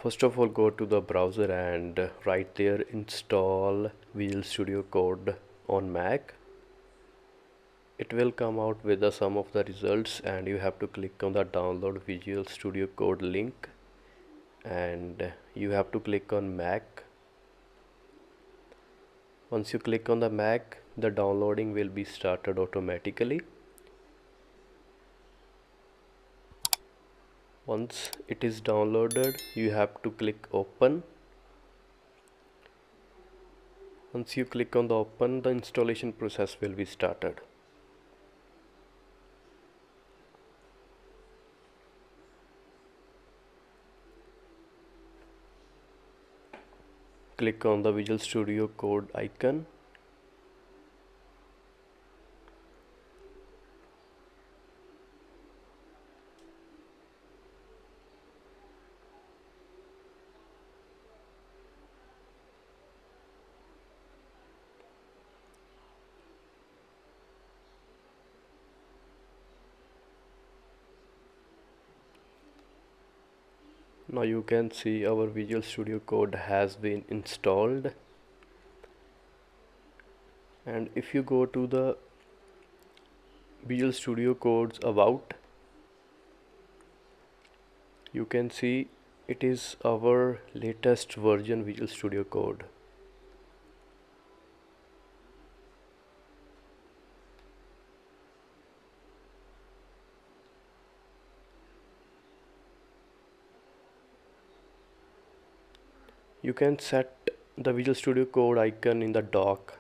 First of all, go to the browser and right there install Visual Studio Code on Mac. It will come out with some of the results, and you have to click on the download Visual Studio Code link, and you have to click on Mac. Once you click on the Mac, the downloading will be started automatically. Once it is downloaded, you have to click open. Once you click on the open, the installation process will be started. Click on the Visual Studio Code icon. Now you can see our Visual Studio Code has been installed, and if you go to the Visual Studio Code's about, you can see it is our latest version Visual Studio Code. You can set the Visual Studio Code icon in the dock